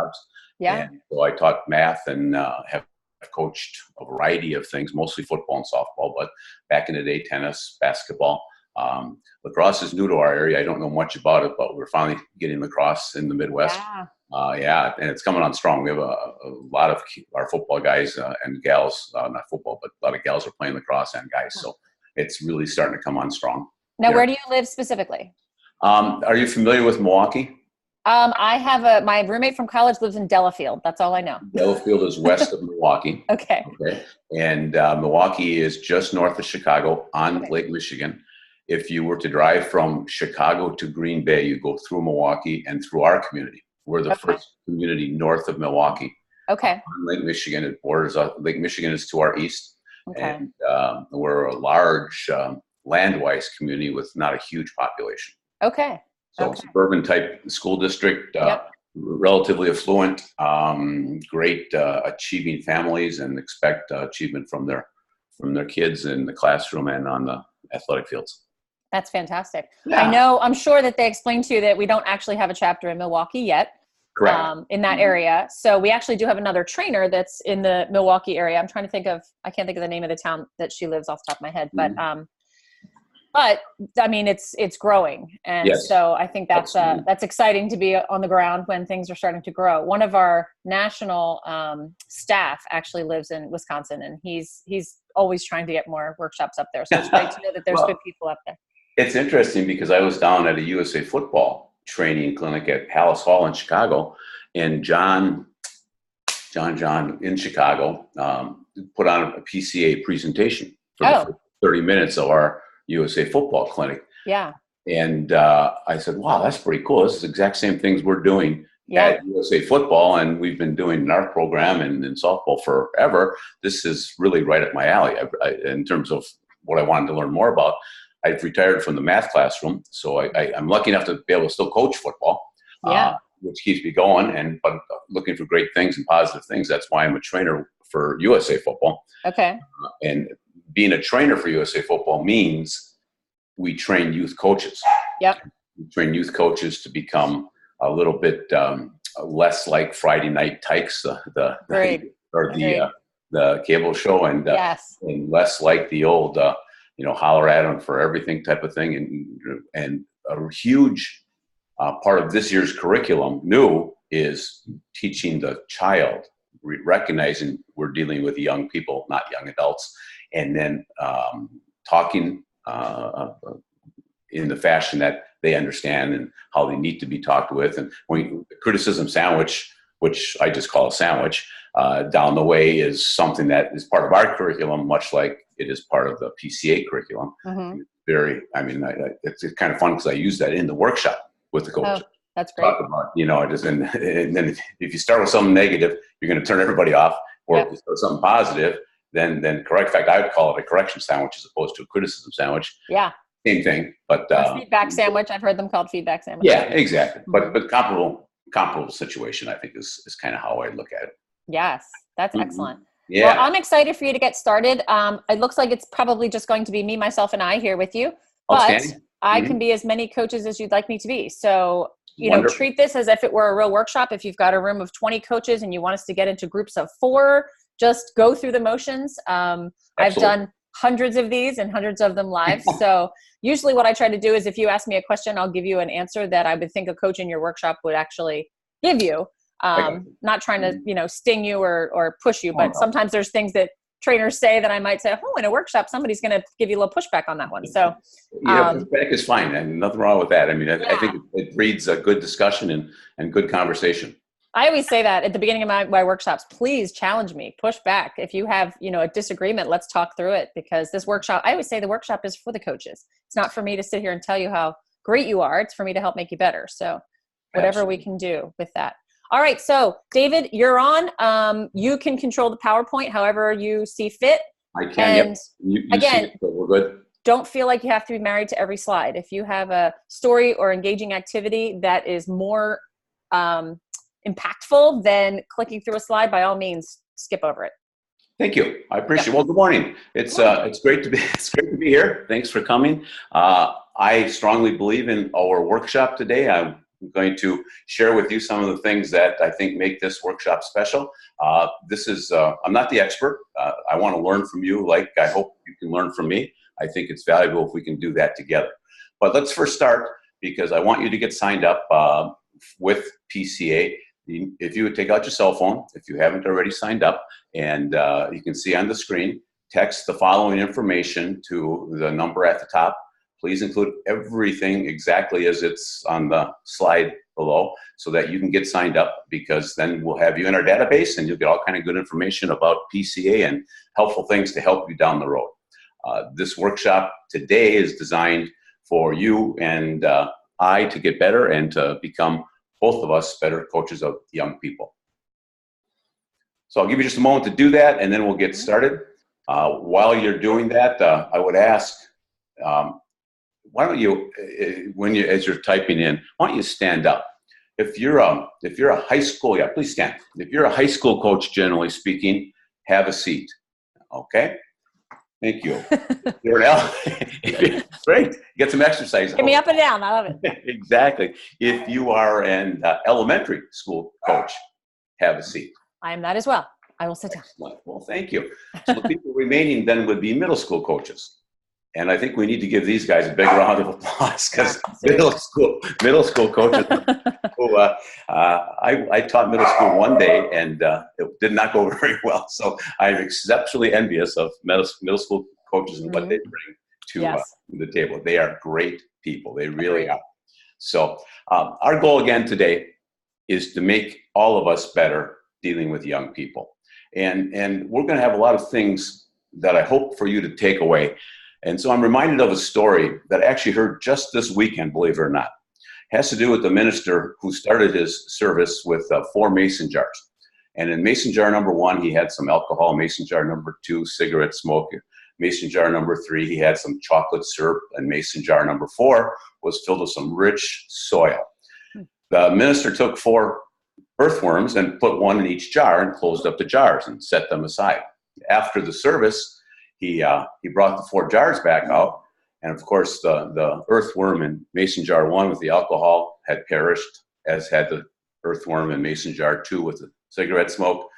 jobs. Yeah. And so I taught math and have coached a variety of things, mostly football and softball, but back in the day, tennis, basketball. Lacrosse is new to our area. I don't know much about it, but we're finally getting lacrosse in the Midwest. Yeah. Yeah, and it's coming on strong. We have a lot of our football guys and gals, not football, but a lot of gals are playing lacrosse and guys. So it's really starting to come on strong. Now, where do you live specifically? Are you familiar with Milwaukee? I have my roommate from college lives in Delafield. That's all I know. Delafield is west of Milwaukee. Okay. And Milwaukee is just north of Chicago on Lake Michigan. If you were to drive from Chicago to Green Bay, you go through Milwaukee and through our community. We're the first community north of Milwaukee. Okay. On Lake Michigan, it borders Lake Michigan is to our east. Okay. And we're a large land-wise community with not a huge population. Okay. So suburban type school district, relatively affluent, great achieving families, and expect achievement from their kids in the classroom and on the athletic fields. That's fantastic. Yeah. I'm sure that they explained to you that we don't actually have a chapter in Milwaukee yet. Correct. In that area. So we actually do have another trainer that's in the Milwaukee area. I can't think of the name of the town that she lives off the top of my head, but I mean, it's growing. And so I think that's exciting to be on the ground when things are starting to grow. One of our national staff actually lives in Wisconsin, and he's always trying to get more workshops up there. So it's great to know that there's good people up there. It's interesting because I was down at a USA football training clinic at Hallis Hall in Chicago, and John in Chicago put on a PCA presentation for the first 30 minutes of our USA football clinic. Yeah. And I said, wow, that's pretty cool. This is the exact same things we're doing at USA football, and we've been doing in our program and in softball forever. This is really right up my alley in terms of what I wanted to learn more about. I've retired from the math classroom, so I'm lucky enough to be able to still coach football, which keeps me going. But looking for great things and positive things. That's why I'm a trainer for USA football. Okay. And being a trainer for USA football means we train youth coaches. Yep. We train youth coaches to become a little bit less like Friday Night Tykes, the cable show, and less like the old holler at them for everything type of thing. And a huge part of this year's curriculum new is teaching the child, recognizing we're dealing with young people, not young adults, and then talking in the fashion that they understand and how they need to be talked with. And when criticism sandwich, which I just call a sandwich, down the way is something that is part of our curriculum, much like it is part of the PCA curriculum. Mm-hmm. It's kind of fun because I use that in the workshop with the coach. Oh, that's great. Talk about, and then if you start with something negative, you're going to turn everybody off. Or if you start with something positive, then correct. In fact, I would call it a correction sandwich as opposed to a criticism sandwich. Yeah. Same thing, but feedback sandwich. I've heard them called feedback sandwich. Yeah, exactly. But comparable situation, I think is kind of how I look at it. Yes, that's excellent. Yeah. Well, I'm excited for you to get started. It looks like it's probably just going to be me, myself, and I here with you. But I can be as many coaches as you'd like me to be. So, treat this as if it were a real workshop. If you've got a room of 20 coaches and you want us to get into groups of 4, just go through the motions. I've done hundreds of these and hundreds of them live. So usually what I try to do is if you ask me a question, I'll give you an answer that I would think a coach in your workshop would actually give you. Not trying to, sting you or push you, but sometimes there's things that trainers say that I might say, in a workshop, somebody's going to give you a little pushback on that one. So pushback is fine. And nothing wrong with that. I mean, I think it breeds a good discussion and good conversation. I always say that at the beginning of my workshops, please challenge me, push back. If you have, a disagreement, let's talk through it, because this workshop, I always say the workshop is for the coaches. It's not for me to sit here and tell you how great you are. It's for me to help make you better. So whatever we can do with that. All right. So David, you're on. You can control the PowerPoint however you see fit. I can. And you again, see it, we're good. Don't feel like you have to be married to every slide. If you have a story or engaging activity that is more impactful than clicking through a slide, by all means, skip over it. Thank you. I appreciate it. Well, good morning. It's great to be here. Thanks for coming. I strongly believe in our workshop today. going to share with you some of the things that I think make this workshop special. I'm not the expert. I want to learn from you, like I hope you can learn from me. I think it's valuable if we can do that together. But let's first start, because I want you to get signed up with PCA. If you would take out your cell phone, if you haven't already signed up, and you can see on the screen, text the following information to the number at the top. Please include everything exactly as it's on the slide below so that you can get signed up, because then we'll have you in our database and you'll get all kind of good information about PCA and helpful things to help you down the road. This workshop today is designed for you and I to get better and to become, both of us, better coaches of young people. So I'll give you just a moment to do that, and then we'll get started. While you're doing that, I would ask, why don't you, as you're typing in, why don't you stand up? If you're a high school, yeah, please stand. If you're a high school coach, generally speaking, have a seat. Okay. Thank you. You're an great. Get some exercise. Get me up and down. I love it. Exactly. If you are an elementary school coach, have a seat. I am that as well. I will sit down. Excellent. Well, thank you. So the people remaining then would be middle school coaches. And I think we need to give these guys a big round of applause, because middle school coaches who, I taught middle school one day, and it did not go very well. So I'm exceptionally envious of middle school coaches and what they bring to the table. They are great people. They really are. So our goal again today is to make all of us better dealing with young people. And we're going to have a lot of things that I hope for you to take away. And so I'm reminded of a story that I actually heard just this weekend, believe it or not. It has to do with the minister who started his service with 4 mason jars. And in mason jar number 1, he had some alcohol. Mason jar number 2, cigarette smoke. Mason jar number 3, he had some chocolate syrup. And mason jar number 4 was filled with some rich soil. The minister took 4 earthworms and put 1 in each jar and closed up the jars and set them aside. After the service, he brought the 4 jars back out, and of course the earthworm in mason jar 1 with the alcohol had perished, as had the earthworm in mason jar 2 with the cigarette smoke,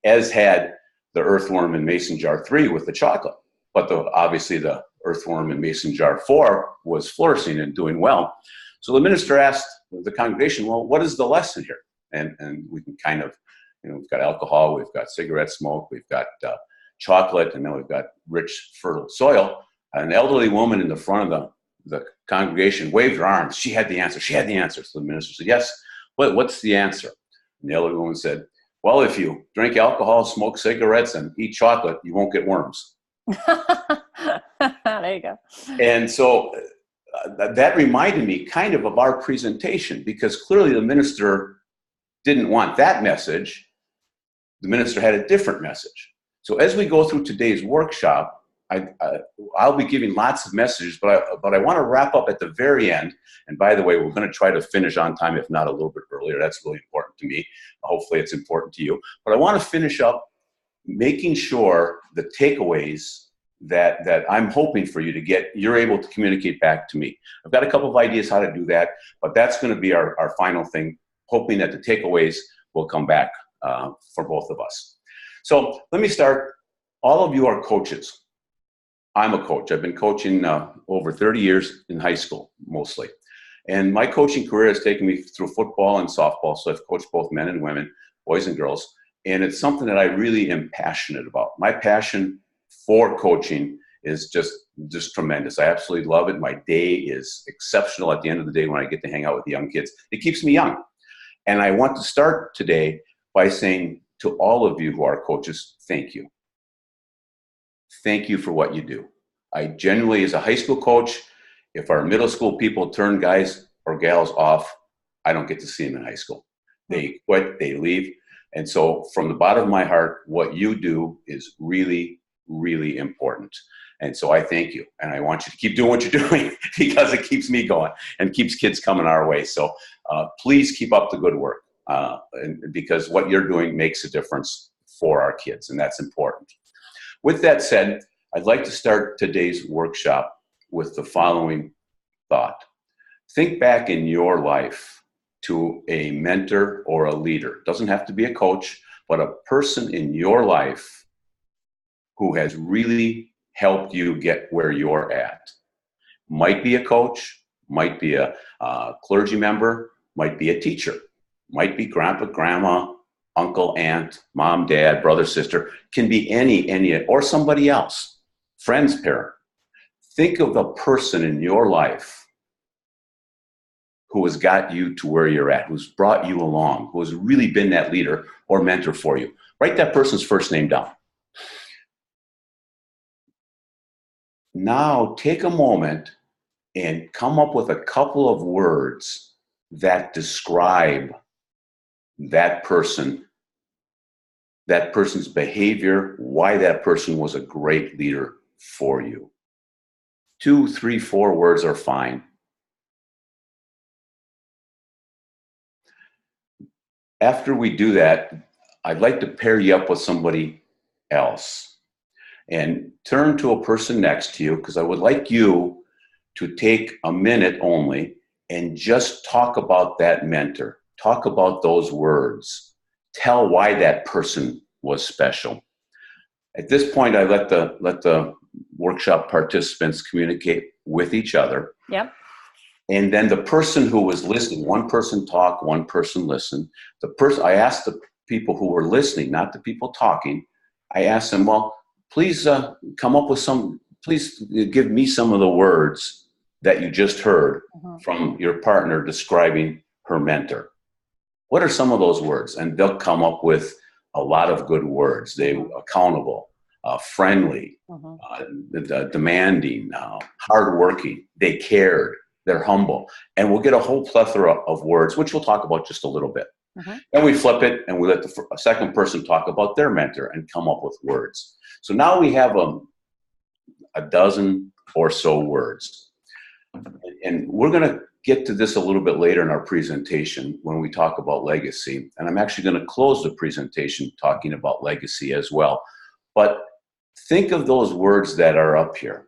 as had the earthworm in mason jar 3 with the chocolate. But obviously the earthworm in mason jar 4 was flourishing and doing well. So the minister asked the congregation, well, what is the lesson here? And we can kind of, we've got alcohol, we've got cigarette smoke, we've got chocolate, and then we've got rich, fertile soil. An elderly woman in the front of the congregation waved her arms. She had the answer. She had the answer. So the minister said, yes, what's the answer? And the elderly woman said, well, if you drink alcohol, smoke cigarettes, and eat chocolate, you won't get worms. There you go. And so that reminded me kind of our presentation, because clearly the minister didn't want that message. The minister had a different message. So as we go through today's workshop, I'll be giving lots of messages, but I want to wrap up at the very end. And by the way, we're going to try to finish on time, if not a little bit earlier. That's really important to me. Hopefully it's important to you. But I want to finish up making sure the takeaways that I'm hoping for you to get, you're able to communicate back to me. I've got a couple of ideas how to do that, but that's going to be our final thing, hoping that the takeaways will come back for both of us. So let me start. All of you are coaches. I'm a coach. I've been coaching over 30 years in high school, mostly. And my coaching career has taken me through football and softball. So I've coached both men and women, boys and girls. And it's something that I really am passionate about. My passion for coaching is just tremendous. I absolutely love it. My day is exceptional at the end of the day when I get to hang out with young kids. It keeps me young. And I want to start today by saying to all of you who are coaches, thank you. Thank you for what you do. I genuinely, as a high school coach, if our middle school people turn guys or gals off, I don't get to see them in high school. They quit, they leave. And so from the bottom of my heart, what you do is really, really important. And so I thank you. And I want you to keep doing what you're doing because it keeps me going and keeps kids coming our way. So please keep up the good work because what you're doing makes a difference for our kids, and that's important. With that said, I'd like to start today's workshop with the following thought. Think back in your life to a mentor or a leader. Doesn't have to be a coach, but a person in your life who has really helped you get where you're at. Might be a coach, might be a clergy member, might be a teacher, might be grandpa, grandma, uncle, aunt, mom, dad, brother, sister, can be any, or somebody else, friend's parent. Think of a person in your life who has got you to where you're at, who's brought you along, who has really been that leader or mentor for you. Write that person's first name down. Now take a moment and come up with a couple of words that describe that person, that person's behavior, why that person was a great leader for you. 2, 3, 4 words are fine. After we do that, I'd like to pair you up with somebody else and turn to a person next to you, because I would like you to take a minute only and just talk about that mentor. Talk about those words. Tell why that person was special. At this point, I let the workshop participants communicate with each other. Yep. And then the person who was listening, one person talk, one person listen. I asked the people who were listening, not the people talking, I asked them, well, please come up with please give me some of the words that you just heard from your partner describing her mentor. What are some of those words? And they'll come up with a lot of good words. They accountable, friendly, demanding, hardworking, they cared, they're humble. And we'll get a whole plethora of words, which we'll talk about just a little bit. Then we flip it and we let the second person talk about their mentor and come up with words. So now we have a dozen or so words. And we're going to get to this a little bit later in our presentation when we talk about legacy. And I'm actually going to close the presentation talking about legacy as well. But think of those words that are up here.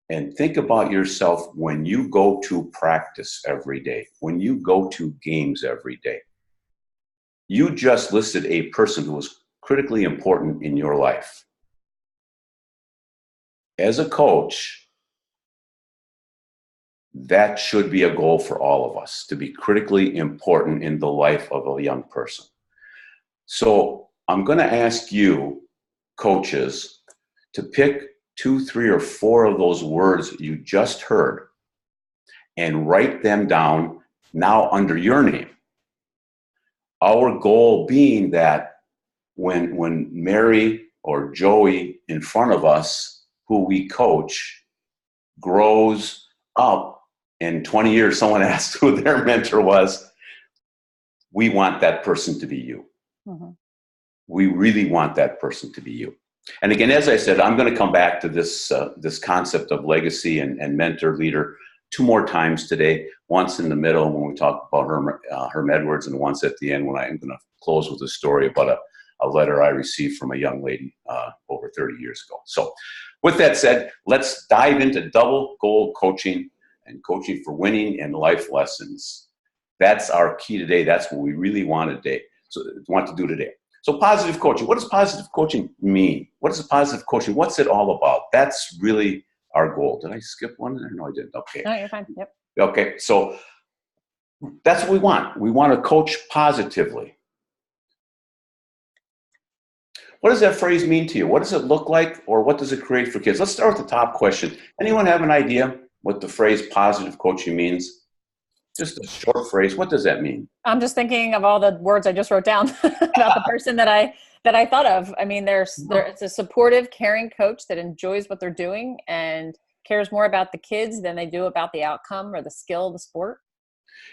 And think about yourself when you go to practice every day, when you go to games every day. You just listed a person who was critically important in your life. As a coach, that should be a goal for all of us, to be critically important in the life of a young person. So I'm going to ask you, coaches, to pick 2, 3, or 4 of those words you just heard and write them down now under your name. Our goal being that when Mary or Joey in front of us, who we coach, grows up, in 20 years someone asks who their mentor was, we want that person to be you. We really want that person to be you. And again, as I said, I'm going to come back to this concept of legacy and mentor leader 2 more times today. Once in the middle when we talk about Herm Edwards, and once at the end when I'm going to close with a story about a letter I received from a young lady over 30 years ago. So with that said, let's dive into double goal coaching and coaching for winning and life lessons. That's our key today. That's what we really want to do today. So positive coaching. What does positive coaching mean? What is positive coaching? What's it all about? That's really our goal. Did I skip one? No, I didn't. Okay. No, you're fine. Yep. Okay. So that's what we want. We want to coach positively. What does that phrase mean to you? What does it look like, or what does it create for kids? Let's start with the top question. Anyone have an idea what the phrase positive coaching means? Just a short phrase. What does that mean? I'm just thinking of all the words I just wrote down about the person that I thought of. I mean, it's a supportive, caring coach that enjoys what they're doing and cares more about the kids than they do about the outcome or the skill of the sport.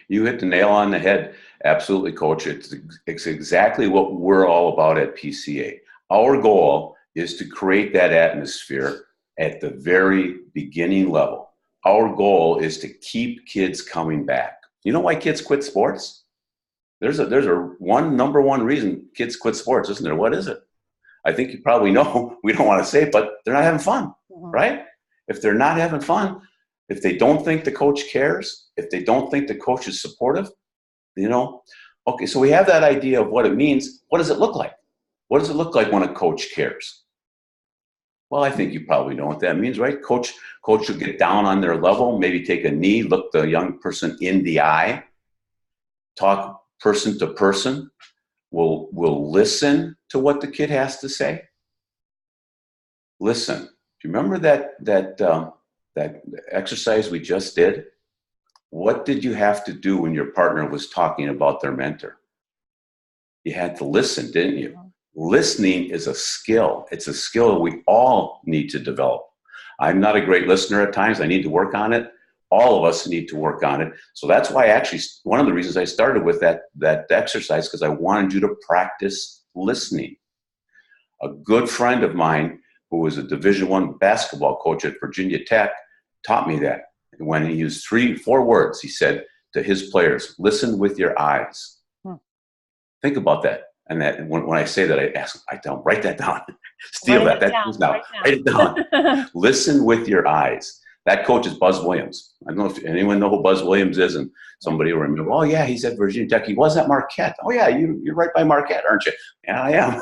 You hit the nail on the head. Absolutely, Coach. It's exactly what we're all about at PCA. Our goal is to create that atmosphere at the very beginning level. Our goal is to keep kids coming back. You know why kids quit sports? There's a number one reason kids quit sports, isn't there? What is it? I think you probably know. We don't want to say it, but they're not having fun, right? If they're not having fun, if they don't think the coach cares, if they don't think the coach is supportive, you know? Okay, so we have that idea of what it means. What does it look like? What does it look like when a coach cares? Well, I think you probably know what that means, right? Coach will get down on their level, maybe take a knee, look the young person in the eye, talk person to person, will listen to what the kid has to say. Listen. Do you remember that exercise we just did? What did you have to do when your partner was talking about their mentor? You had to listen, didn't you? Listening is a skill. It's a skill we all need to develop. I'm not a great listener at times. I need to work on it. All of us need to work on it. So that's why actually one of the reasons I started with that exercise, because I wanted you to practice listening. A good friend of mine who was a Division I basketball coach at Virginia Tech taught me that. When he used 3-4 words, he said to his players, listen with your eyes. Think about that. And that when I say that, I ask, I tell them, write that down. Steal that. Write it down. Listen with your eyes. That coach is Buzz Williams. I don't know if anyone know who Buzz Williams is, and somebody will remember, oh yeah, he's at Virginia Tech. He was at Marquette. Oh yeah, you're right by Marquette, aren't you? Yeah, I am.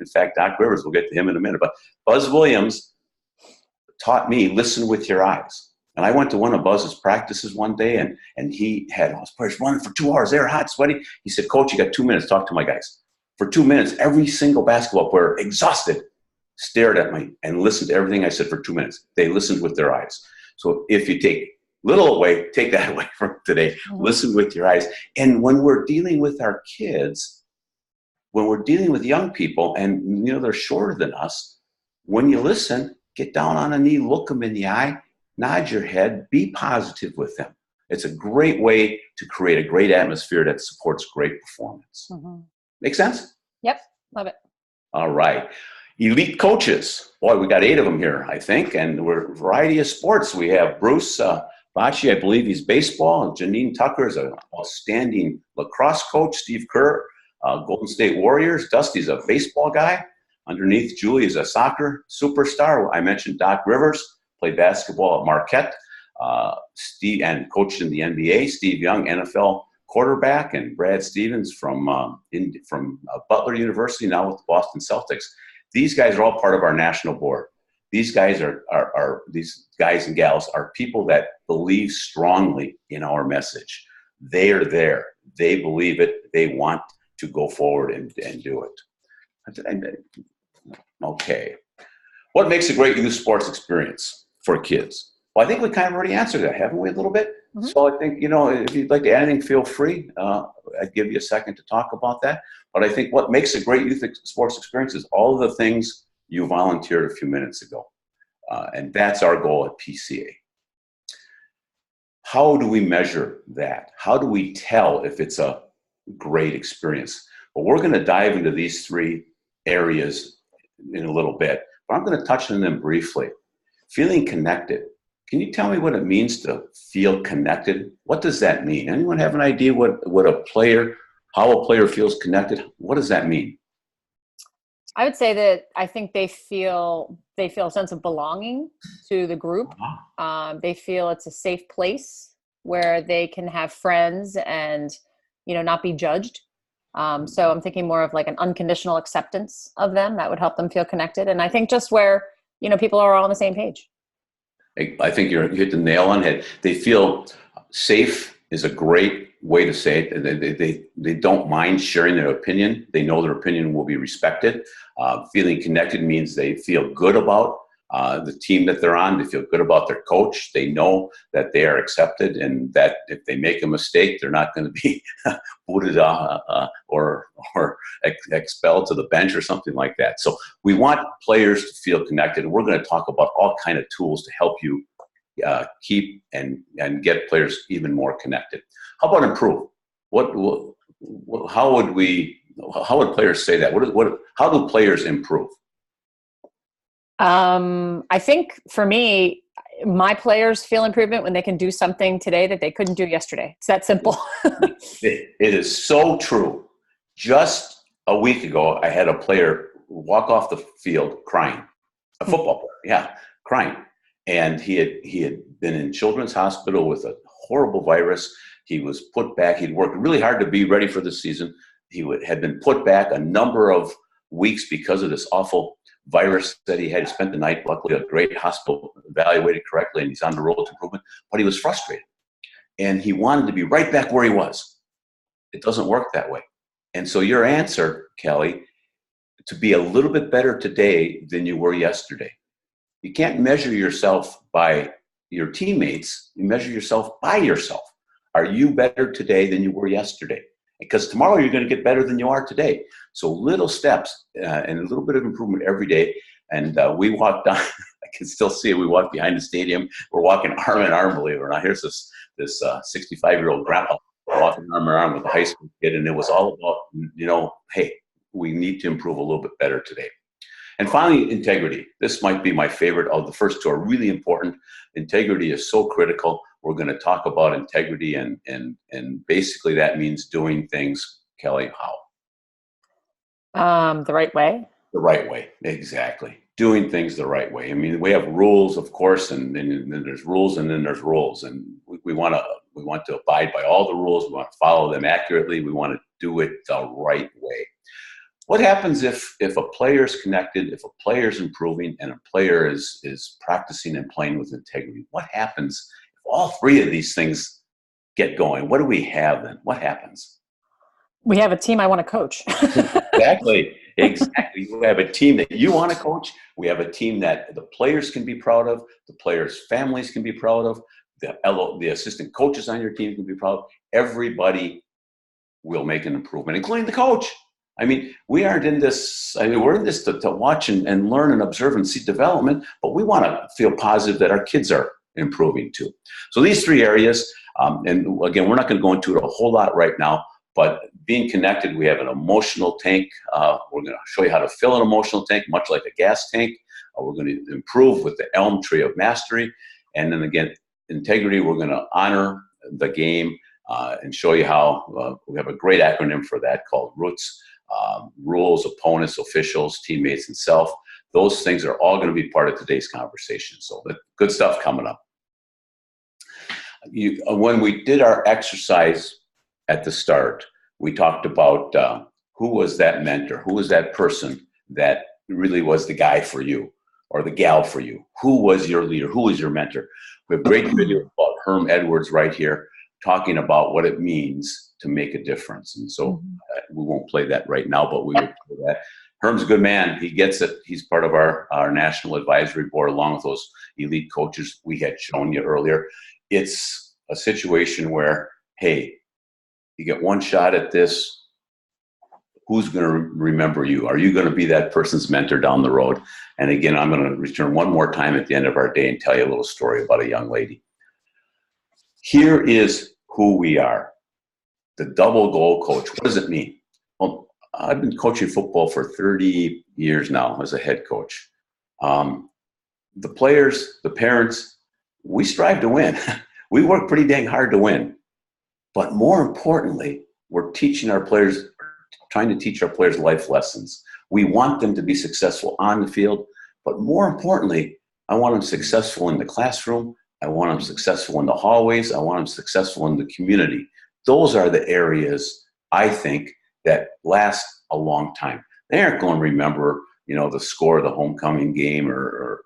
In fact, Doc Rivers, we'll get to him in a minute. But Buzz Williams taught me, listen with your eyes. And I went to one of Buzz's practices one day, and he had all his players running for 2 hours. They were hot, sweaty. He said, Coach, you got 2 minutes. Talk to my guys. For 2 minutes, every single basketball player, exhausted, stared at me and listened to everything I said for 2 minutes. They listened with their eyes. So if you take little away, take that away from today. Listen with your eyes. And when we're dealing with our kids, when we're dealing with young people, and they're shorter than us, when you listen, get down on a knee, look them in the eye, nod your head, be positive with them. It's a great way to create a great atmosphere that supports great performance. Make sense? Yep. Love it. All right. Elite coaches. Boy, we got 8 of them here, I think, and we're a variety of sports. We have Bruce Bocci, I believe he's baseball, and Janine Tucker is an outstanding lacrosse coach. Steve Kerr, Golden State Warriors. Dusty's a baseball guy. Underneath, Julie is a soccer superstar. I mentioned Doc Rivers, played basketball at Marquette. Steve, and coached in the NBA. Steve Young, NFL quarterback, and Brad Stevens from Butler University, now with the Boston Celtics. These guys are all part of our national board. These guys these guys and gals are people that believe strongly in our message. They are there. They believe it. They want to go forward and do it. Okay. What makes a great youth sports experience for kids? Well, I think we kind of already answered that, haven't we, a little bit? So I think, if you'd like to add anything, feel free. I'd give you a second to talk about that. But I think what makes a great youth sports experience is all of the things you volunteered a few minutes ago. And that's our goal at PCA. How do we measure that? How do we tell if it's a great experience? Well, we're going to dive into these 3 areas in a little bit, but I'm going to touch on them briefly. Feeling connected. Can you tell me what it means to feel connected? What does that mean? Anyone have an idea how a player feels connected? What does that mean? I would say that I think they feel a sense of belonging to the group. They feel it's a safe place where they can have friends and, not be judged. So I'm thinking more of like an unconditional acceptance of them that would help them feel connected. And I think just where, people are all on the same page. I think you hit the nail on the head. They feel safe is a great way to say it. They don't mind sharing their opinion. They know their opinion will be respected. Feeling connected means they feel good about the team that they're on. They feel good about their coach. They know that they are accepted, and that if they make a mistake, they're not going to be booted or expelled to the bench or something like that. So we want players to feel connected. We're going to talk about all kind of tools to help you keep and get players even more connected. How about improve? How would players say that? How do players improve? I think for me, my players feel improvement when they can do something today that they couldn't do yesterday. It's that simple. It is so true. Just a week ago, I had a player walk off the field crying, a football player, crying. And he had been in children's hospital with a horrible virus. He was put back. He'd worked really hard to be ready for the season. He had been put back a number of weeks because of this awful virus that he had. He spent the night, luckily, a great hospital, evaluated correctly, and he's on the road to improvement. But he was frustrated, and he wanted to be right back where he was. It doesn't work that way. And so your answer, Kelly, to be a little bit better today than you were yesterday. You can't measure yourself by your teammates. You measure yourself by yourself. Are you better today than you were yesterday? Because tomorrow you're going to get better than you are today. So little steps and a little bit of improvement every day. And we walked down, I can still see it. We walked behind the stadium. We're walking arm in arm, believe it or not. Here's this 65-year-old grandpa walking arm in arm with a high school kid. And it was all about, hey, we need to improve a little bit better today. And finally, integrity. This might be my favorite of the first two are really important. Integrity is so critical. We're going to talk about integrity and basically that means doing things, Kelly, how? The right way. The right way, exactly. Doing things the right way. I mean, we have rules, of course, and then there's rules, and then there's rules, and we want to abide by all the rules. We want to follow them accurately. We want to do it the right way. What happens if a player is connected, if a player is improving, and a player is practicing and playing with integrity? What happens if all three of these things get going? What do we have then? What happens? We have a team I want to coach. Exactly. We have a team that you want to coach. We have a team that the players can be proud of, the players' families can be proud of, the assistant coaches on your team can be proud of. Everybody will make an improvement, including the coach. I mean, we aren't in this, we're in this to watch and learn and observe and see development, but we want to feel positive that our kids are improving too. So these three areas, and again, we're not going to go into it a whole lot right now, but being connected, we have an emotional tank. We're going to show you how to fill an emotional tank, much like a gas tank. We're going to improve with the Elm Tree of Mastery. And then again, integrity, we're going to honor the game and show you how we have a great acronym for that called ROOTS. Rules, opponents, officials, teammates, and self. Those things are all going to be part of today's conversation. So good stuff coming up. When we did our exercise at the start, we talked about who was that mentor, who was that person that really was the guy for you or the gal for you. Who was your leader? Who was your mentor? We have a great video about Herm Edwards right here talking about what it means to make a difference. And so we won't play that right now, but we will play that. Herm's a good man. He gets it. He's part of our national advisory board along with those elite coaches we had shown you earlier. It's a situation where, hey, you get one shot at this. Who's going to remember you? Are you going to be that person's mentor down the road? And again, I'm going to return one more time at the end of our day and tell you a little story about a young lady. Here is who we are. The double goal coach. What does it mean? Well, I've been coaching football for 30 years now as a head coach. The players, the parents, we strive to win. We work pretty dang hard to win. But more importantly, we're teaching our players, trying to teach our players life lessons. We want them to be successful on the field, but more importantly, I want them successful in the classroom. I want them successful in the hallways. I want them successful in the community. Those are the areas, I think, that last a long time. They aren't going to remember, the score of the homecoming game or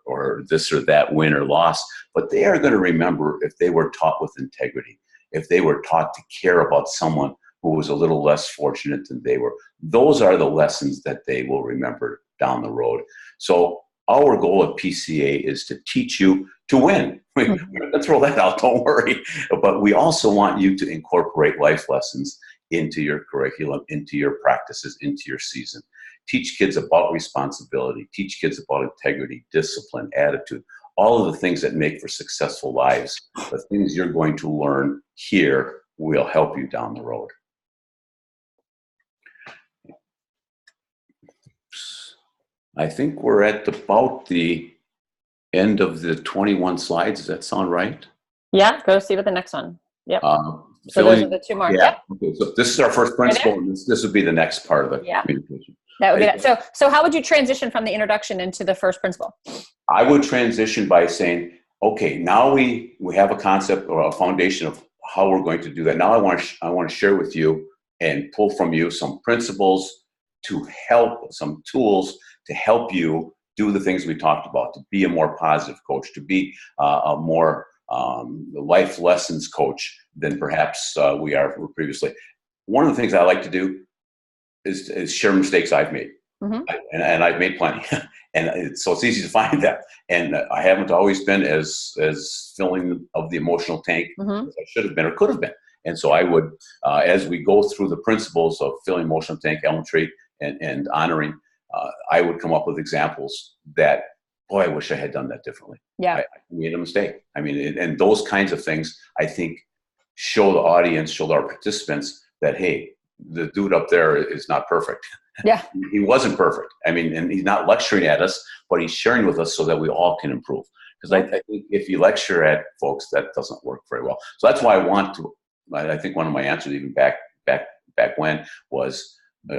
this or that win or loss, but they are going to remember if they were taught with integrity, if they were taught to care about someone who was a little less fortunate than they were. Those are the lessons that they will remember down the road. So our goal at PCA is to teach you to win. We're going to throw that out, don't worry. But we also want you to incorporate life lessons into your curriculum, into your practices, into your season. Teach kids about responsibility. Teach kids about integrity, discipline, attitude, all of the things that make for successful lives. The things you're going to learn here will help you down the road. I think we're at about the end of the 21 slides. Does that sound right? Yeah, go see what the next one. Yep. So those are the two more. Yeah. Yep. Okay. So this is our first principle, and this would be the next part of the communication. That would be that. So how would you transition from the introduction into the first principle? I would transition by saying, okay, now we have a concept or a foundation of how we're going to do that. Now I want to share with you and pull from you some principles to help, some tools to help you do the things we talked about, to be a more positive coach, to be a more life lessons coach than perhaps we were previously. One of the things I like to do is share mistakes I've made. Mm-hmm. And I've made plenty. And so it's easy to find that. And I haven't always been as filling of the emotional tank mm-hmm. as I should have been or could have been. And so I would, as we go through the principles of filling emotional tank, elementary, and honoring, I would come up with examples that, boy, I wish I had done that differently. Yeah. I made a mistake. I mean, and those kinds of things, I think, show the audience, show our participants that, hey, the dude up there is not perfect. Yeah. He wasn't perfect. I mean, and he's not lecturing at us, but he's sharing with us so that we all can improve. Because I think if you lecture at folks, that doesn't work very well. So that's why I think one of my answers even back when was,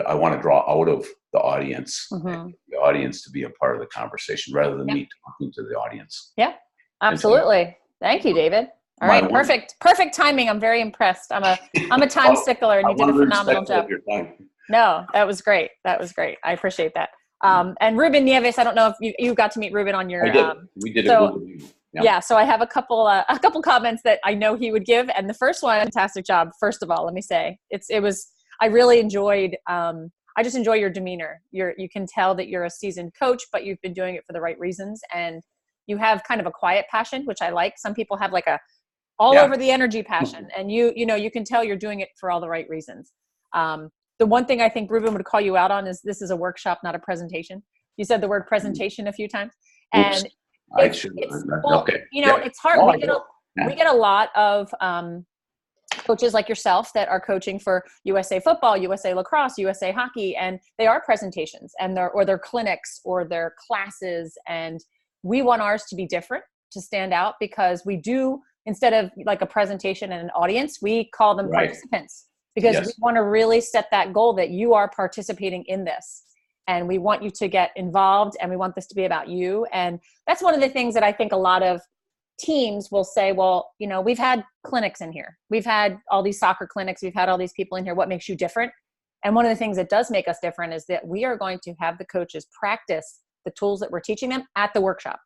I want to draw out of the audience, mm-hmm. the audience to be a part of the conversation rather than me talking to the audience. Yeah, absolutely. Thank you, David. All right, perfect timing. I'm very impressed. I'm a time stickler, and you did a phenomenal job. No, that was great. I appreciate that. And Ruben Nieves, I don't know if you got to meet Ruben on your. I did. We did it. Yeah. So I have a couple comments that I know he would give, and the first one, fantastic job. First of all, let me say I really enjoyed. I just enjoy your demeanor. You can tell that you're a seasoned coach, but you've been doing it for the right reasons, and you have kind of a quiet passion, which I like. Some people have like a over the energy passion, and you can tell you're doing it for all the right reasons. The one thing I think Ruben would call you out on is this is a workshop, not a presentation. You said the word presentation a few times, and it's hard. We get a lot of coaches like yourself that are coaching for USA football, USA lacrosse, USA hockey, and they are presentations and they're clinics or their classes. And we want ours to be different, to stand out, because we do, instead of like a presentation and an audience, we call them participants, because we want to really set that goal that you are participating in this. And we want you to get involved, and we want this to be about you. And that's one of the things that I think a lot of teams will say, well, we've had clinics in here. We've had all these soccer clinics. We've had all these people in here. What makes you different? And one of the things that does make us different is that we are going to have the coaches practice the tools that we're teaching them at the workshop.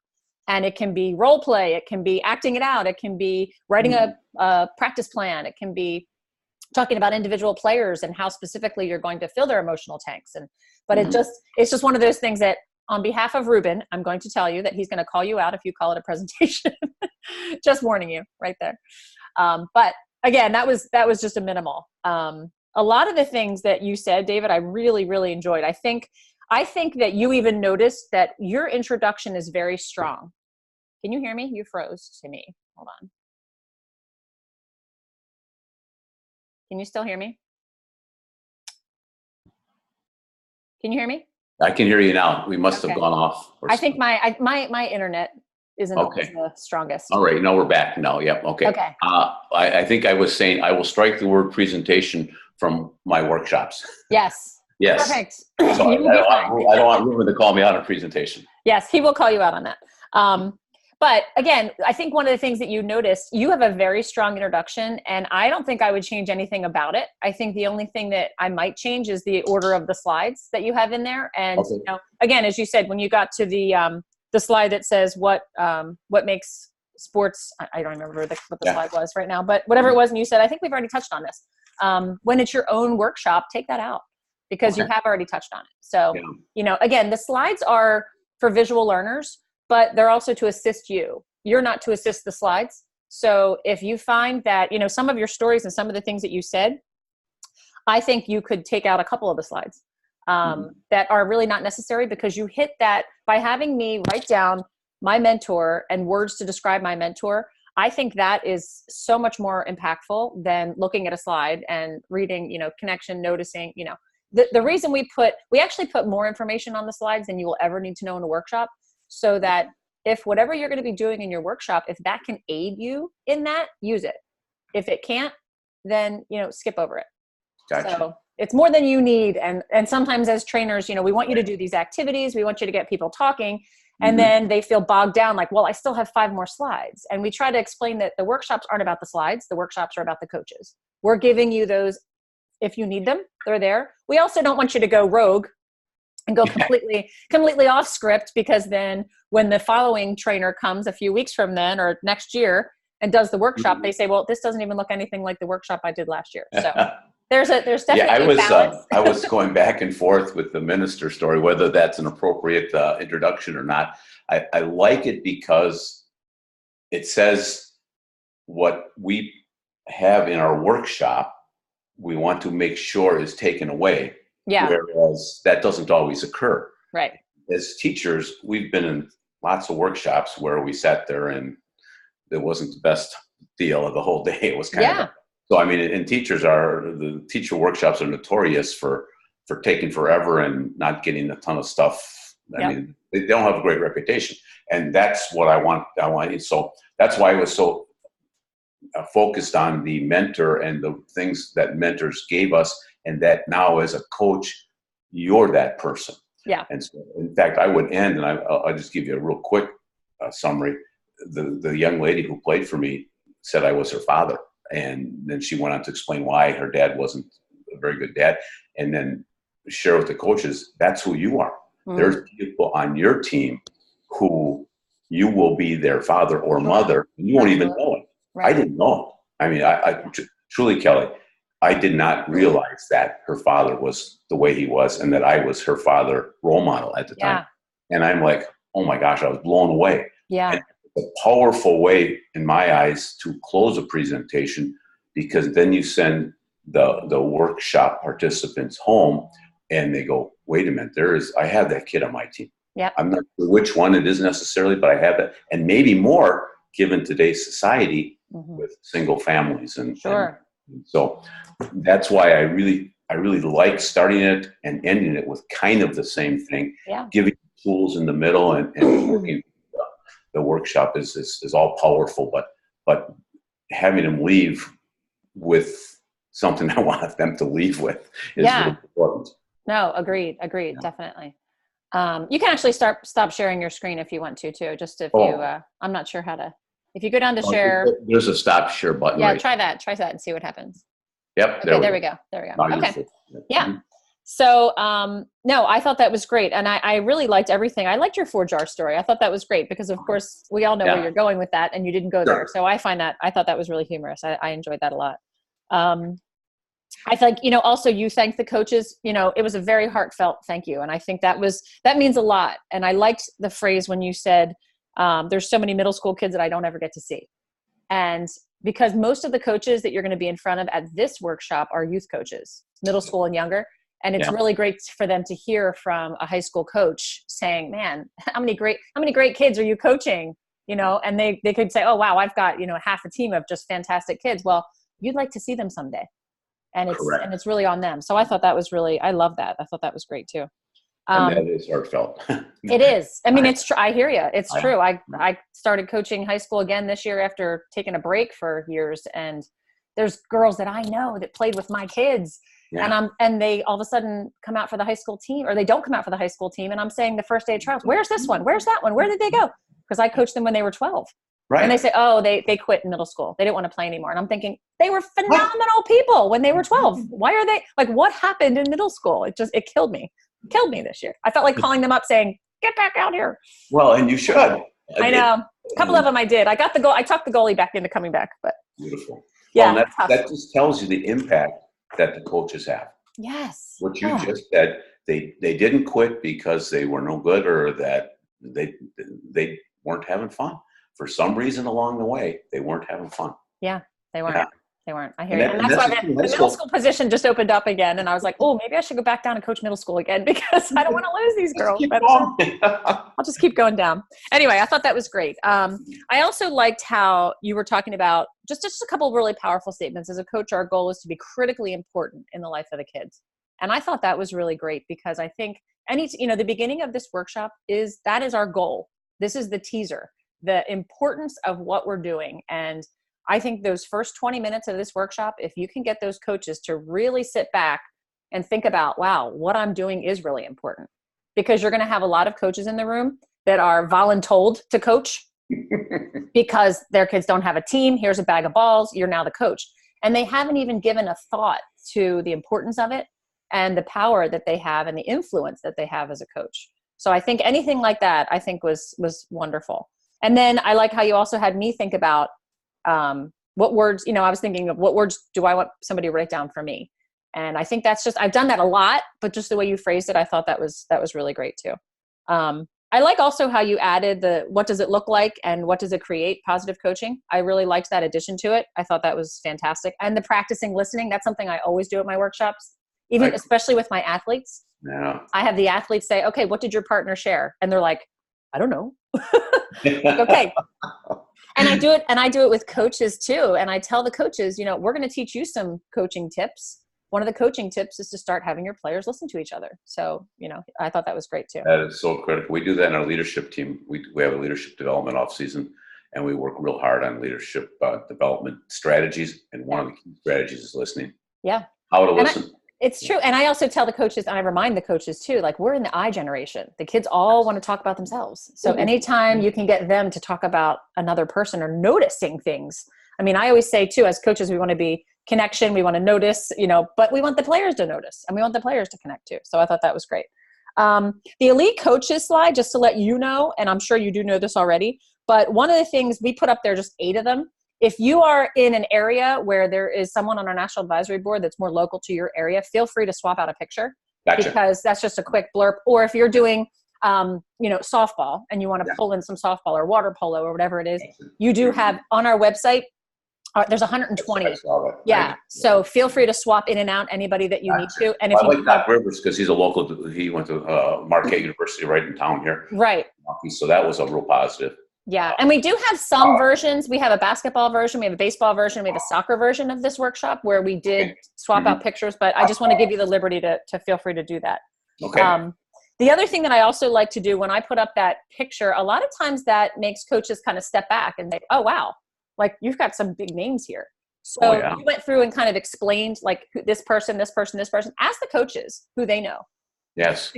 And it can be role play. It can be acting it out. It can be writing a practice plan. It can be talking about individual players and how specifically you're going to fill their emotional tanks. But it's just one of those things that, on behalf of Ruben, I'm going to tell you that he's going to call you out if you call it a presentation. Just warning you right there. But again, that was just a minimal. A lot of the things that you said, David, I really, really enjoyed. I think that you even noticed that your introduction is very strong. Can you hear me? You froze to me. Hold on. Can you still hear me? Can you hear me? I can hear you now. We must have gone off. I think my internet isn't the strongest. All right. No, we're back now. Yep. Okay. Okay. I think I was saying I will strike the word presentation from my workshops. Yes. Yes. Perfect. So I don't want Ruben to call me out on presentation. Yes, he will call you out on that. But again, I think one of the things that you noticed, you have a very strong introduction, and I don't think I would change anything about it. I think the only thing that I might change is the order of the slides that you have in there. And again, as you said, when you got to the slide that says what makes sports, I don't remember what the slide was right now, but whatever it was, and you said, I think we've already touched on this. When it's your own workshop, take that out, because you have already touched on it. So, again, the slides are for visual learners, but they're also to assist you. You're not to assist the slides. So if you find that, some of your stories and some of the things that you said, I think you could take out a couple of the slides that are really not necessary, because you hit that by having me write down my mentor and words to describe my mentor. I think that is so much more impactful than looking at a slide and reading, connection, noticing, the reason we actually put more information on the slides than you will ever need to know in a workshop, so that if whatever you're going to be doing in your workshop, if that can aid you in that, use it. If it can't, then, skip over it. Gotcha. So it's more than you need. And sometimes as trainers, we want you to do these activities. We want you to get people talking. And then they feel bogged down, like, well, I still have 5 more slides. And we try to explain that the workshops aren't about the slides. The workshops are about the coaches. We're giving you those if you need them. They're there. We also don't want you to go rogue and go completely off script, because then when the following trainer comes a few weeks from then or next year and does the workshop, they say, well, this doesn't even look anything like the workshop I did last year. So there's definitely balance. I was going back and forth with the minister story, whether that's an appropriate introduction or not. I like it because it says what we have in our workshop, we want to make sure is taken away. Yeah. Whereas that doesn't always occur. Right. As teachers, we've been in lots of workshops where we sat there and it wasn't the best deal of the whole day. It was kind of, so I mean, and the teacher workshops are notorious for taking forever and not getting a ton of stuff. I mean, they don't have a great reputation, and that's what I want. So that's why I was so focused on the mentor and the things that mentors gave us, and that now as a coach, you're that person. Yeah. And so, in fact, I would end, and I'll just give you a real quick summary. The young lady who played for me said I was her father, and then she went on to explain why her dad wasn't a very good dad, and then share with the coaches, that's who you are. There's people on your team who you will be their father or mother, and you won't even know it. Right. I didn't know. I mean, I truly, Kelly, I did not realize that her father was the way he was, and that I was her father role model at the time. And I'm like, oh my gosh, I was blown away. Yeah. And it's a powerful way, in my eyes, to close a presentation, because then you send the workshop participants home, and they go, wait a minute, I have that kid on my team. Yeah. I'm not sure which one it is necessarily, but I have it, and maybe more given today's society with single families. And so that's why I really like starting it and ending it with kind of the same thing. Giving tools in the middle and working the workshop is all powerful, but having them leave with something I want them to leave with is really important. No, agreed, definitely. You can actually stop sharing your screen if you want to too. Just if you, I'm not sure how to. If you go down to share, there's a stop share button. Yeah, try that and see what happens. Yep. Okay, there we go. Okay. Yeah. So, no, I thought that was great. And I really liked everything. I liked your 4-jar story. I thought that was great because, of course, we all know where you're going with that, and you didn't go there. So I thought that was really humorous. I enjoyed that a lot. I think, also you thanked the coaches, it was a very heartfelt thank you. And I think that means a lot. And I liked the phrase when you said, there's so many middle school kids that I don't ever get to see. And because most of the coaches that you're going to be in front of at this workshop are youth coaches, middle school and younger. And it's really great for them to hear from a high school coach saying, man, how many great kids are you coaching? And they could say, oh, wow, I've got, half a team of just fantastic kids. Well, you'd like to see them someday. And it's really on them. So I thought that was I love that. I thought that was great too. And that is heartfelt. It is. I mean, it's true. I hear you. It's true. I started coaching high school again this year after taking a break for years. And there's girls that I know that played with my kids. Yeah. And they all of a sudden come out for the high school team, or they don't come out for the high school team. And I'm saying the first day of trials, where's this one? Where's that one? Where did they go? Because I coached them when they were 12. Right. And they say, oh, they quit in middle school. They didn't want to play anymore. And I'm thinking, they were phenomenal people when they were 12. Why are they what happened in middle school? It killed me. Killed me this year. I felt like calling them up saying, get back out here. Well, and you should. I know. A couple of them I did. I got the goal. I talked the goalie back into coming back. But beautiful. Yeah. Well, that just tells you the impact that the coaches have. Yes. What you just said, they didn't quit because they were no good or that they weren't having fun. For some reason along the way, they weren't having fun. Yeah, they weren't. Yeah. They weren't. I hear you. And that's why the middle school position just opened up again. And I was like, oh, maybe I should go back down and coach middle school again because I don't want to lose these girls. I'll just keep going down. Anyway, I thought that was great. I also liked how you were talking about just a couple of really powerful statements. As a coach, our goal is to be critically important in the life of the kids. And I thought that was really great because I think the beginning of this workshop is our goal. This is the teaser, the importance of what we're doing. And I think those first 20 minutes of this workshop, if you can get those coaches to really sit back and think about, wow, what I'm doing is really important, because you're going to have a lot of coaches in the room that are voluntold to coach because their kids don't have a team. Here's a bag of balls. You're now the coach. And they haven't even given a thought to the importance of it and the power that they have and the influence that they have as a coach. So I think anything like that, I think was wonderful. And then I like how you also had me think about what words, I was thinking of what words do I want somebody to write down for me? And I think that's I've done that a lot, but just the way you phrased it, I thought that was really great too. I like also how you added what does it look like and what does it create positive coaching. I really liked that addition to it. I thought that was fantastic. And the practicing listening, that's something I always do at my workshops, especially with my athletes. Yeah. I have the athletes say, okay, what did your partner share? And they're like, I don't know. Okay. And I do it with coaches too. And I tell the coaches, we're going to teach you some coaching tips. One of the coaching tips is to start having your players listen to each other. So, I thought that was great too. That is so critical. We do that in our leadership team. We have a leadership development off season, and we work real hard on leadership development strategies. And one of the key strategies is listening. Yeah. How to listen. It's true. And I also tell the coaches, and I remind the coaches too, like we're in the I generation. The kids all want to talk about themselves. So anytime you can get them to talk about another person or noticing things. I mean, I always say too, as coaches, we want to be connection. We want to notice, but we want the players to notice and we want the players to connect too. So I thought that was great. The elite coaches slide, just to let you know, and I'm sure you do know this already, but one of the things we put up there, just 8 of them. If you are in an area where there is someone on our national advisory board that's more local to your area, feel free to swap out a picture. Gotcha. Because that's just a quick blurb. Or if you're doing, softball and you want to pull in some softball or water polo or whatever it is, you do have on our website, there's 120. Yeah. So feel free to swap in and out anybody that you need to. And if I like Doc Rivers because he's a local, he went to Marquette University right in town here. Right. So that was a real positive. Yeah. And we do have some versions. We have a basketball version. We have a baseball version. We have a soccer version of this workshop where we did swap out pictures, but I just want to give you the liberty to feel free to do that. Okay. The other thing that I also like to do when I put up that picture, a lot of times that makes coaches kind of step back and say, oh, wow, like you've got some big names here. So you went through and kind of explained like this person, this person, this person. Ask the coaches who they know. Yes.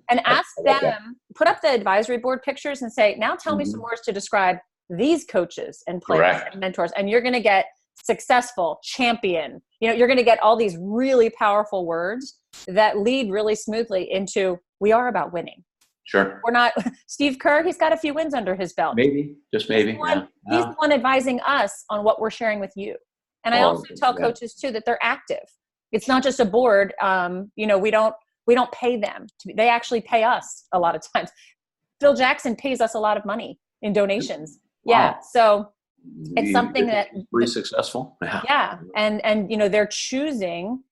And ask them, put up the advisory board pictures and say, now tell me some words to describe these coaches and players and mentors. And you're going to get successful, champion. You're going to get all these really powerful words that lead really smoothly into, we are about winning. Sure. We're not Steve Kerr. He's got a few wins under his belt. Maybe, just maybe. He's the one advising us on what we're sharing with you. And I also tell coaches too, that they're active. It's not just a board. We don't pay them. They actually pay us a lot of times. Phil Jackson pays us a lot of money in donations. Wow. Yeah. So it's something that pretty successful. Yeah. And they're choosing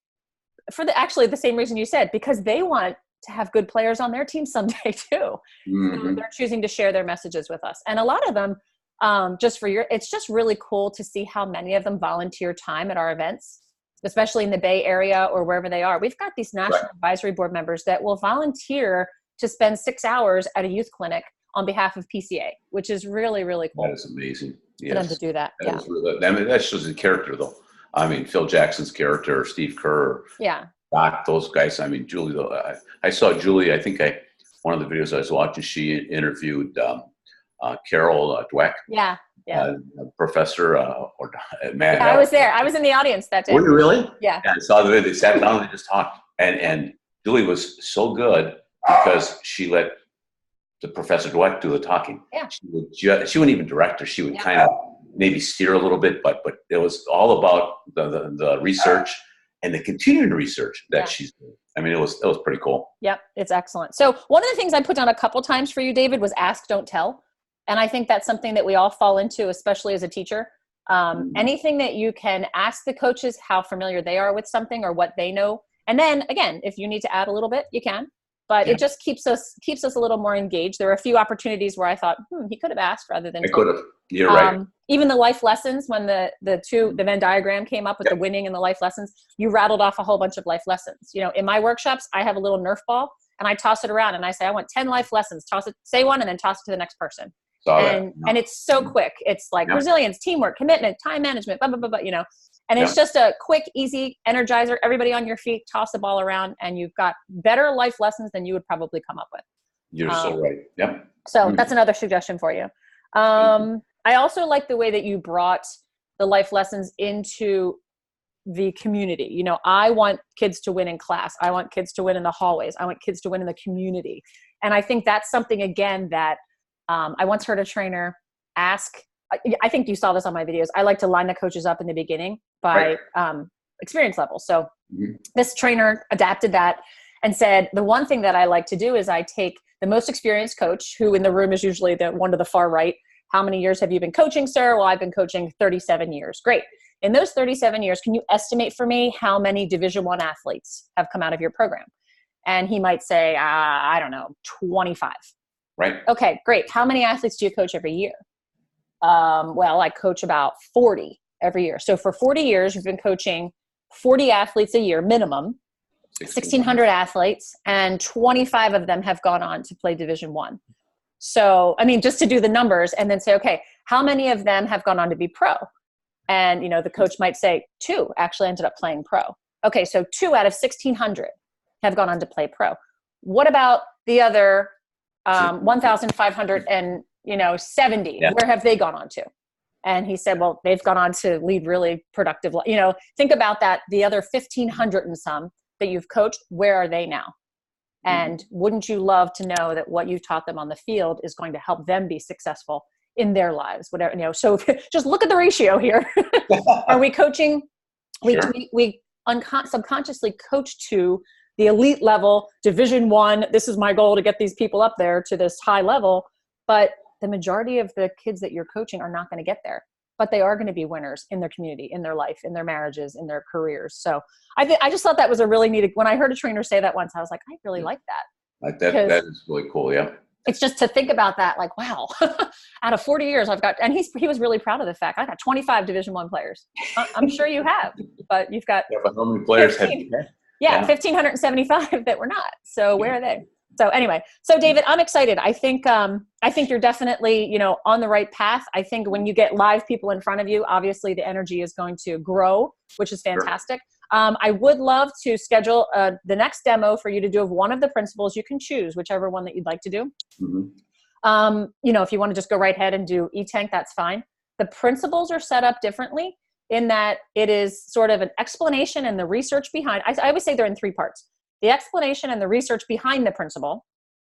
for the same reason you said, because they want to have good players on their team someday too. So they're choosing to share their messages with us. And a lot of them, it's just really cool to see how many of them volunteer time at our events, especially in the Bay Area or wherever they are. We've got these national advisory board members that will volunteer to spend 6 hours at a youth clinic on behalf of PCA, which is really, really cool. That is amazing. For them to do that. That's just a character though. I mean, Phil Jackson's character, or Steve Kerr, Doc, those guys. I mean, Julie, though, I saw Julie, one of the videos I was watching, she interviewed Carol Dweck. Yeah. Professor Matt. I was there. I was in the audience that day. Were you really? Yeah. I saw the video. They sat down and they just talked. And Julie was so good because she let the Professor Dweck do the talking. Yeah. She wouldn't even direct her. She would kind of maybe steer a little bit, but it was all about the research and the continuing research that she's doing. I mean, it was pretty cool. Yep. It's excellent. So one of the things I put down a couple times for you, David, was ask, don't tell. And I think that's something that we all fall into, especially as a teacher. Anything that you can ask the coaches how familiar they are with something or what they know. And then again, if you need to add a little bit, you can, but it just keeps us a little more engaged. There were a few opportunities where I thought, he could have asked rather than. I could have. You're right. Even the life lessons, when the Venn diagram came up with the winning and the life lessons, you rattled off a whole bunch of life lessons. In my workshops, I have a little Nerf ball and I toss it around and I say, I want 10 life lessons, say one and then toss it to the next person. And it's so quick. It's like resilience, teamwork, commitment, time management, blah, blah, blah, blah, and it's just a quick, easy energizer, everybody on your feet, toss the ball around, and you've got better life lessons than you would probably come up with. You're so right. Yep. So that's another suggestion for you. I also like the way that you brought the life lessons into the community. You know, I want kids to win in class. I want kids to win in the hallways. I want kids to win in the community. And I think that's something, again, that I once heard a trainer ask, I think you saw this on my videos. I like to line the coaches up in the beginning by experience level. So this trainer adapted that and said, the one thing that I like to do is I take the most experienced coach, who in the room is usually the one to the far right. How many years have you been coaching, sir? Well, I've been coaching 37 years. Great. In those 37 years, can you estimate for me how many Division I athletes have come out of your program? And he might say, I don't know, 25. Right. Okay, great. How many athletes do you coach every year? Well, I coach about 40 every year. So for 40 years, you've been coaching 40 athletes a year minimum, 1,600 athletes, and 25 of them have gone on to play Division I. So, I mean, just to do the numbers and then say, okay, how many of them have gone on to be pro? And, you know, the coach might say 2 actually ended up playing pro. Okay, so 2 out of 1,600 have gone on to play pro. What about the other 1,570? Where have they gone on to? And he said, well, they've gone on to lead really productive, you know, think about that. The other 1,500 and some that you've coached, where are they now? And wouldn't you love to know that what you've taught them on the field is going to help them be successful in their lives, whatever, you know? So just look at the ratio here. Are we coaching? Sure. We subconsciously coach to the elite level, Division I. This is my goal, to get these people up there to this high level. But the majority of the kids that you're coaching are not going to get there, but they are going to be winners in their community, in their life, in their marriages, in their careers. So I just thought that was a really neat, when I heard a trainer say that once, I was like, I really like that. That is really cool. Yeah. It's just to think about that, like, wow, out of 40 years I've got, and he was really proud of the fact, I got 25 Division I players. I'm sure you have, but you've got, but how many players 15, have you? 1,575 that were not. So where are they? So anyway, so David, I'm excited. I think you're definitely, you know, on the right path. I think when you get live people in front of you, obviously the energy is going to grow, which is fantastic. I would love to schedule the next demo for you to do of one of the principles. You can choose whichever one that you'd like to do. You know, if you want to just go right ahead and do E-Tank, that's fine. The principles are set up differently in that it is sort of an explanation and the research behind. I always say they're in 3 parts. The explanation and the research behind the principle.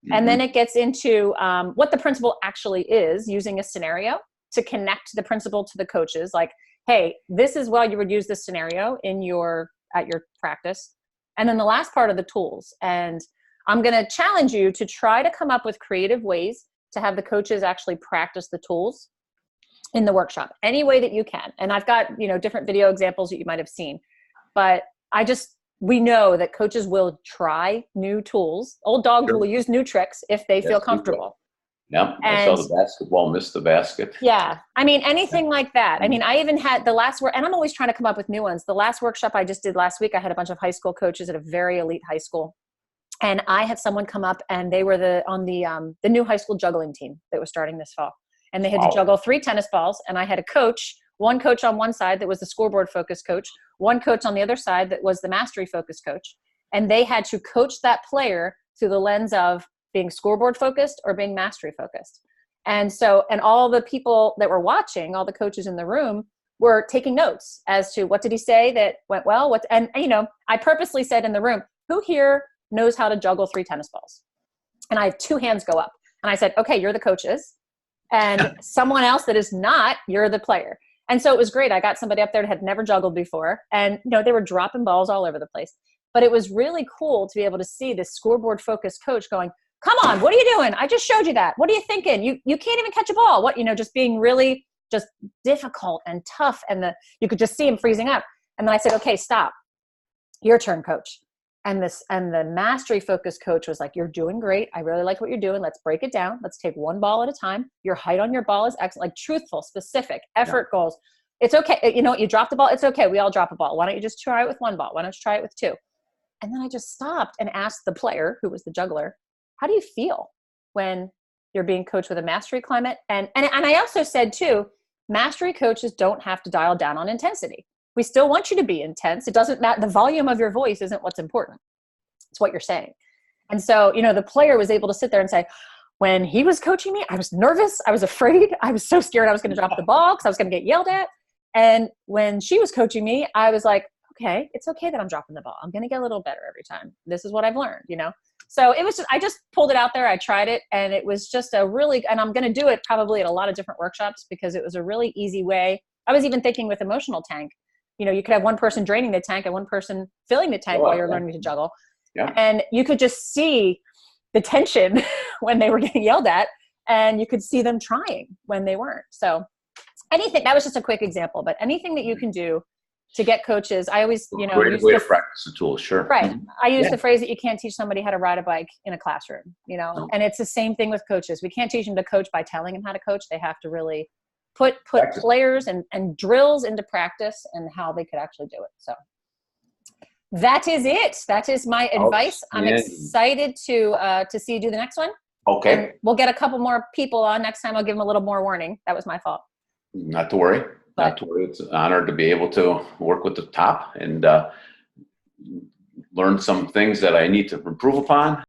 And then it gets into what the principle actually is, using a scenario to connect the principle to the coaches. Like, hey, this is why you would use this scenario at your practice. And then the last part of the tools. And I'm going to challenge you to try to come up with creative ways to have the coaches actually practice the tools in the workshop any way that you can. And I've got, you know, different video examples that you might have seen, but we know that coaches will try new tools. Old dogs will use new tricks if they feel comfortable. Yeah, I saw the basketball miss the basket. Yeah, I mean, anything like that. I mean, I even had the last and I'm always trying to come up with new ones. The last workshop I just did last week, I had a bunch of high school coaches at a very elite high school. And I had someone come up and they were on the new high school juggling team that was starting this fall. And they had to juggle 3 tennis balls. And I had a coach, one coach on one side that was the scoreboard focused coach, one coach on the other side that was the mastery focused coach. And they had to coach that player through the lens of being scoreboard focused or being mastery focused. And all the people that were watching, all the coaches in the room, were taking notes as to what did he say that went well. And you know, I purposely said in the room, who here knows how to juggle 3 tennis balls? And I had 2 hands go up. And I said, okay, you're the coaches. And someone else that is not, you're the player. And so it was great. I got somebody up there that had never juggled before. And, you know, they were dropping balls all over the place. But it was really cool to be able to see this scoreboard focused coach going, come on, what are you doing? I just showed you that. What are you thinking? You can't even catch a ball. What, you know, just being really just difficult and tough. And you could just see him freezing up. And then I said, okay, stop. Your turn, coach. And the mastery focused coach was like, you're doing great. I really like what you're doing. Let's break it down. Let's take one ball at a time. Your height on your ball is excellent, like truthful, specific, effort goals. It's okay. You know what? You dropped the ball. It's okay. We all drop a ball. Why don't you just try it with 1 ball? Why don't you try it with 2? And then I just stopped and asked the player, who was the juggler, how do you feel when you're being coached with a mastery climate? And I also said too, mastery coaches don't have to dial down on intensity. We still want you to be intense. It doesn't matter. The volume of your voice isn't what's important. It's what you're saying. And so, the player was able to sit there and say, when he was coaching me, I was nervous. I was afraid. I was so scared I was going to drop the ball because I was going to get yelled at. And when she was coaching me, I was like, okay, it's okay that I'm dropping the ball. I'm going to get a little better every time. This is what I've learned, So it was I just pulled it out there. I tried it, and it was just and I'm going to do it probably at a lot of different workshops because it was a really easy way. I was even thinking with emotional tank, you could have one person draining the tank and one person filling the tank while you're learning to juggle. Yeah. And you could just see the tension when they were getting yelled at, and you could see them trying when they weren't. So that was just a quick example, but anything that you can do to get coaches, I always, great way to practice the tool, sure. Right. I use the phrase that you can't teach somebody how to ride a bike in a classroom, and it's the same thing with coaches. We can't teach them to coach by telling them how to coach. They have to really put players and drills into practice and how they could actually do it. So that is it. That is my advice. I'm excited to see you do the next one. Okay. And we'll get a couple more people on next time. I'll give them a little more warning. That was my fault. Not to worry. Not to worry. It's an honor to be able to work with the top and learn some things that I need to improve upon.